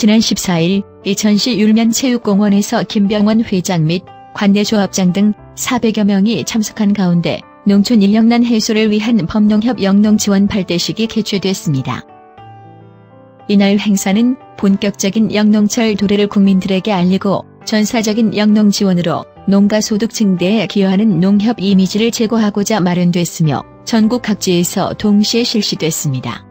지난 14일 이천시 율면체육공원에서 김병원 회장 및 관내 조합장 등 400여 명이 참석한 가운데 농촌 인력난 해소를 위한 범농협 영농지원 발대식이 개최됐습니다. 이날 행사는 본격적인 영농철 도래를 국민들에게 알리고 전사적인 영농지원으로 농가 소득 증대에 기여하는 농협 이미지를 제고하고자 마련됐으며 전국 각지에서 동시에 실시됐습니다.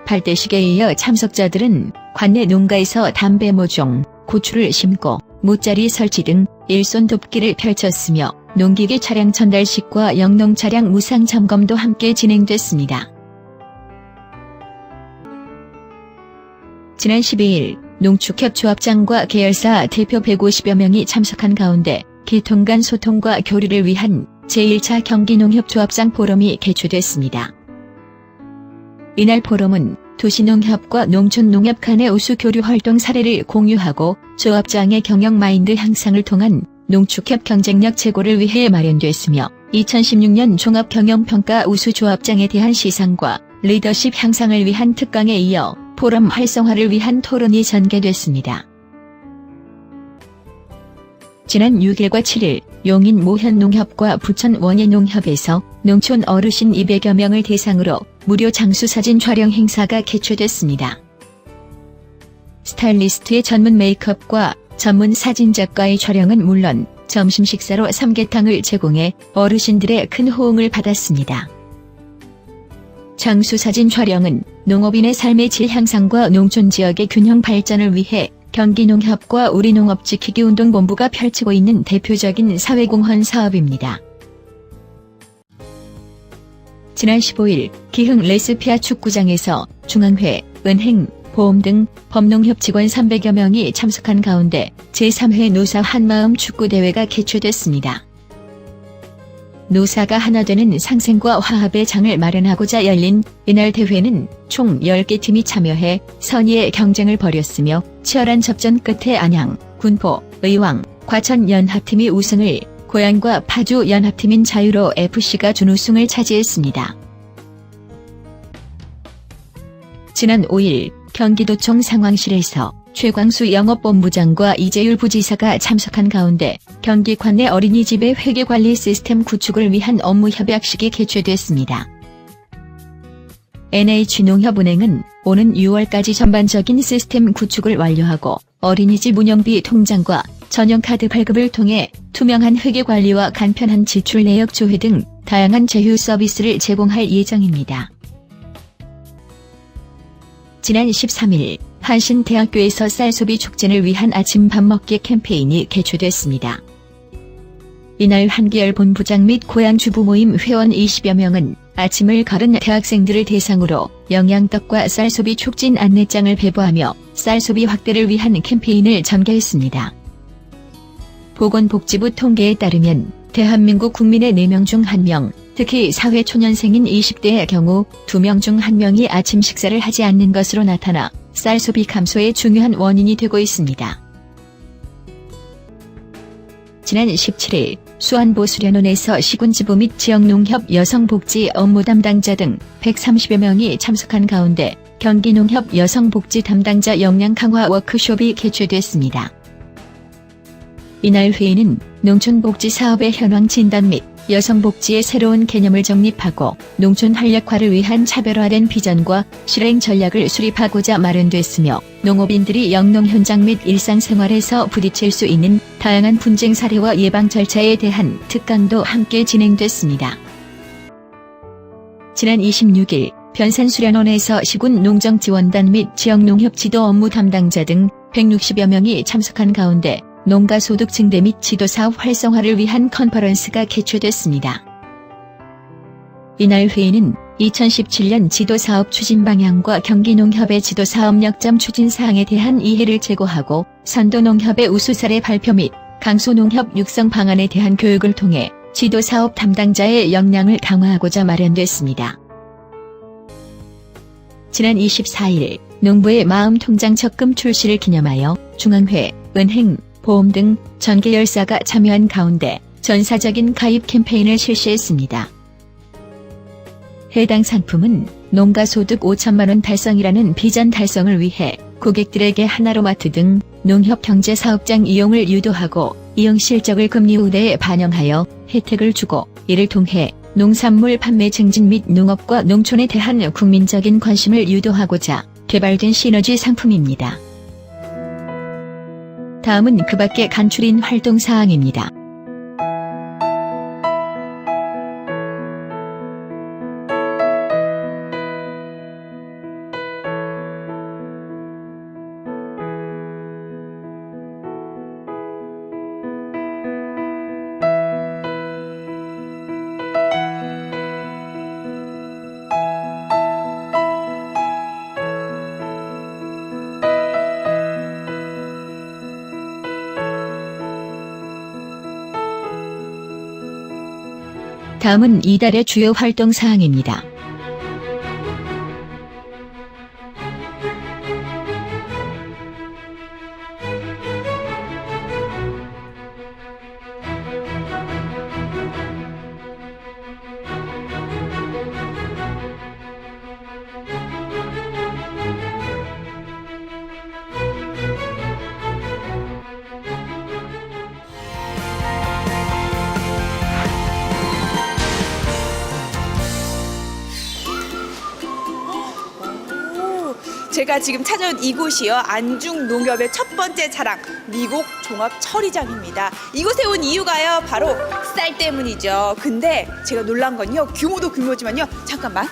발대식에 이어 참석자들은 관내 농가에서 담배 모종, 고추를 심고 무자리 설치 등 일손 돕기를 펼쳤으며 농기계 차량 전달식과 영농 차량 무상 점검도 함께 진행됐습니다. 지난 12일 농축협 조합장과 계열사 대표 150여 명이 참석한 가운데 계통 간 소통과 교류를 위한 제1차 경기농협 조합장 포럼이 개최됐습니다. 이날 포럼은 도시농협과 농촌농협 간의 우수 교류 활동 사례를 공유하고 조합장의 경영 마인드 향상을 통한 농축협 경쟁력 제고를 위해 마련됐으며 2016년 종합경영평가 우수 조합장에 대한 시상과 리더십 향상을 위한 특강에 이어 포럼 활성화를 위한 토론이 전개됐습니다. 지난 6일과 7일 용인 모현농협과 부천 원예농협에서 농촌 어르신 200여 명을 대상으로 무료 장수사진 촬영 행사가 개최됐습니다. 스타일리스트의 전문 메이크업과 전문 사진작가의 촬영은 물론 점심 식사로 삼계탕을 제공해 어르신들의 큰 호응을 받았습니다. 장수사진 촬영은 농업인의 삶의 질 향상과 농촌 지역의 균형 발전을 위해 경기농협과 우리농업지키기운동본부가 펼치고 있는 대표적인 사회공헌 사업입니다. 지난 15일 기흥 레스피아 축구장에서 중앙회, 은행, 보험 등 범농협 직원 300여 명이 참석한 가운데 제3회 노사 한마음 축구대회가 개최됐습니다. 노사가 하나 되는 상생과 화합의 장을 마련하고자 열린 이날 대회는 총 10개 팀이 참여해 선의의 경쟁을 벌였으며 치열한 접전 끝에 안양, 군포, 의왕, 과천 연합팀이 우승을, 고양과 파주 연합팀인 자유로 FC가 준우승을 차지했습니다. 지난 5일 경기도청 상황실에서 최광수 영업본부장과 이재율 부지사가 참석한 가운데 경기 관내 어린이집의 회계관리 시스템 구축을 위한 업무 협약식이 개최됐습니다. NH농협은행은 오는 6월까지 전반적인 시스템 구축을 완료하고 어린이집 운영비 통장과 전용카드 발급을 통해 투명한 회계관리와 간편한 지출 내역 조회 등 다양한 제휴 서비스를 제공할 예정입니다. 지난 13일 한신대학교에서 쌀소비 촉진을 위한 아침 밥 먹기 캠페인이 개최됐습니다. 이날 한기열 본부장 및 고향 주부 모임 회원 20여 명은 아침을 거른 대학생들을 대상으로 영양떡과 쌀소비 촉진 안내장을 배부하며 쌀소비 확대를 위한 캠페인을 전개했습니다. 보건복지부 통계에 따르면 대한민국 국민의 4명 중 1명, 특히 사회초년생인 20대의 경우 2명 중 1명이 아침 식사를 하지 않는 것으로 나타나 쌀소비 감소의 중요한 원인이 되고 있습니다. 지난 17일 수안보 수련원에서 시군지부 및 지역농협 여성복지 업무 담당자 등 130여 명이 참석한 가운데 경기농협 여성복지 담당자 역량 강화 워크숍이 개최됐습니다. 이날 회의는 농촌복지 사업의 현황 진단 및 여성복지의 새로운 개념을 정립하고 농촌 활력화를 위한 차별화된 비전과 실행 전략을 수립하고자 마련됐으며 농업인들이 영농 현장 및 일상생활에서 부딪힐 수 있는 다양한 분쟁 사례와 예방 절차에 대한 특강도 함께 진행됐습니다. 지난 26일 변산수련원에서 시군 농정지원단 및 지역농협 지도 업무 담당자 등 160여 명이 참석한 가운데 농가 소득 증대 및 지도사업 활성화를 위한 컨퍼런스가 개최됐습니다. 이날 회의는 2017년 지도사업 추진 방향과 경기농협의 지도사업 역점 추진 사항에 대한 이해를 제고하고 선도농협의 우수 사례 발표 및 강소농협 육성 방안에 대한 교육을 통해 지도사업 담당자의 역량을 강화하고자 마련됐습니다. 지난 24일 농부의 마음통장 적금 출시를 기념하여 중앙회, 은행, 보험 등 전계열사가 참여한 가운데 전사적인 가입 캠페인을 실시했습니다. 해당 상품은 농가 소득 5천만 원 달성이라는 비전 달성을 위해 고객들에게 하나로마트 등 농협경제사업장 이용을 유도하고 이용 실적을 금리 우대에 반영하여 혜택을 주고 이를 통해 농산물 판매 증진 및 농업과 농촌에 대한 국민적인 관심을 유도하고자 개발된 시너지 상품입니다. 다음은 그 밖에 간추린 활동사항입니다. 다음은 이달의 주요 활동사항입니다. 제가 지금 찾아온 이곳이요, 안중농협의 첫 번째 자랑, 미국 종합처리장입니다. 이곳에 온 이유가요, 바로 쌀 때문이죠. 근데 제가 놀란 건요, 규모도 규모지만요, 잠깐만,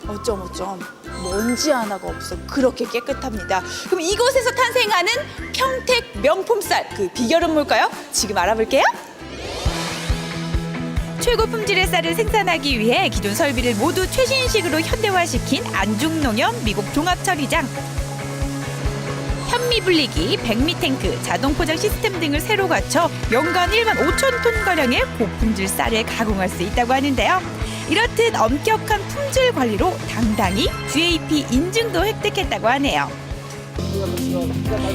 어쩜 먼지 하나가 없어. 그렇게 깨끗합니다. 그럼 이곳에서 탄생하는 평택 명품 쌀, 그 비결은 뭘까요? 지금 알아볼게요. 최고 품질의 쌀을 생산하기 위해 기존 설비를 모두 최신식으로 현대화시킨 안중농협 미국 종합처리장. 현미 분리기, 백미 탱크, 자동 포장 시스템 등을 새로 갖춰 연간 1만 5천 톤가량의 고품질 쌀을 가공할 수 있다고 하는데요. 이렇듯 엄격한 품질 관리로 당당히 GAP 인증도 획득했다고 하네요.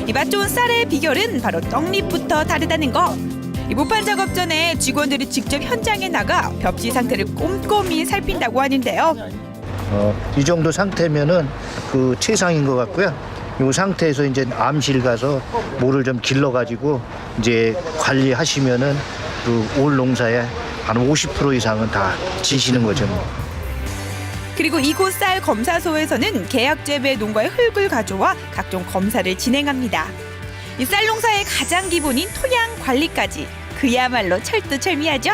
이 맛 좋은 쌀의 비결은 바로 떡잎부터 다르다는 거. 이 모판 작업 전에 직원들이 직접 현장에 나가 벽지 상태를 꼼꼼히 살핀다고 하는데요. 이 정도 상태면은 그 최상인 것 같고요. 이 상태에서 이제 암실 가서 모를 좀 길러가지고 이제 관리하시면은 그 올 농사에 한 50% 이상은 다 지시는 거죠. 그리고 이곳 쌀 검사소에서는 계약 재배 농가의 흙을 가져와 각종 검사를 진행합니다. 이 쌀 농사의 가장 기본인 토양 관리까지 그야말로 철두철미하죠.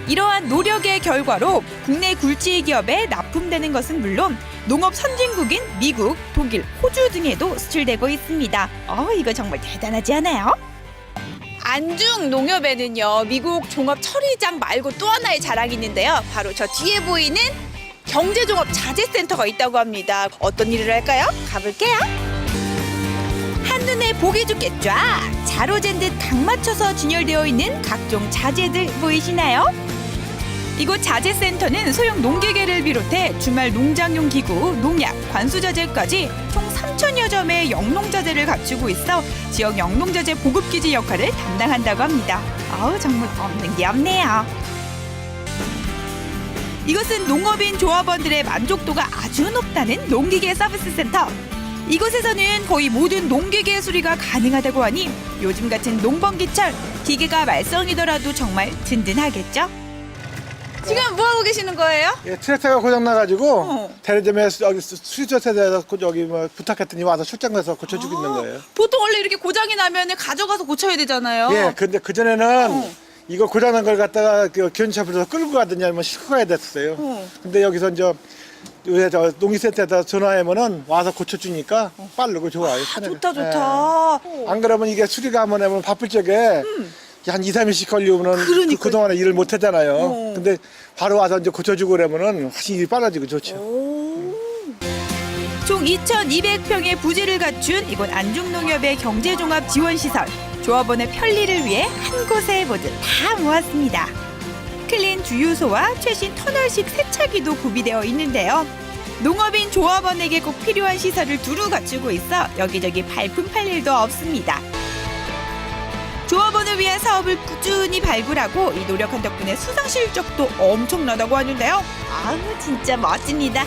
이러한 노력의 결과로 국내 굴지 기업에 납품되는 것은 물론 농업 선진국인 미국, 독일, 호주 등에도 수출되고 있습니다. 이거 정말 대단하지 않아요? 안중농협에는요, 미국 종합처리장 말고 또 하나의 자랑이 있는데요. 바로 저 뒤에 보이는 경제종합 자재센터가 있다고 합니다. 어떤 일을 할까요? 가볼게요. 한눈에 보기 좋게 쫙 자로 잰 듯 각 맞춰서 진열되어 있는 각종 자재들 보이시나요? 이곳 자재센터는 소형 농기계를 비롯해 주말 농장용 기구, 농약, 관수자재까지 총 3,000여 점의 영농자재를 갖추고 있어 지역 영농자재 보급기지 역할을 담당한다고 합니다. 정말 없는 게 없네요. 이것은 농업인 조합원들의 만족도가 아주 높다는 농기계 서비스 센터. 이곳에서는 거의 모든 농기계 수리가 가능하다고 하니 요즘 같은 농번기철 기계가 말썽이더라도 정말 든든하겠죠? 지금 뭐 하고 계시는 거예요? 예, 트랙터가 고장 나가지고 대리점에 여기 수리조 세대에서 여기 뭐 부탁했더니 와서 출장 가서 고쳐주고 있는 거예요. 보통 원래 이렇게 고장이 나면 가져가서 고쳐야 되잖아요. 예, 근데 그 전에는 이거 고장 난 걸 갖다가 그 견차부에서 끌고 가든지 아니면 싣고 가야 됐어요. 근데 여기서 이제 요새 저 농기센터에다 전화하면은 와서 고쳐주니까 빠르고 좋아요. 좋다. 예. 안 그러면 이게 수리가 한번 하면 바쁠 적에 한 2, 3일씩 걸리면은 그동안에 일을 못 하잖아요. 근데 바로 와서 이제 고쳐주고 그러면은 훨씬 일이 빨라지고 좋죠. 총 2,200평의 부지를 갖춘 이곳 안중농협의 경제종합 지원시설. 조합원의 편리를 위해 한 곳에 모두 다 모았습니다. 클린 주유소와 최신 터널식 세차기도 구비되어 있는데요. 농업인 조합원에게 꼭 필요한 시설을 두루 갖추고 있어 여기저기 발품 팔 일도 없습니다. 조합원을 위한 사업을 꾸준히 발굴하고 이 노력한 덕분에 수상 실적도 엄청나다고 하는데요. 진짜 멋집니다.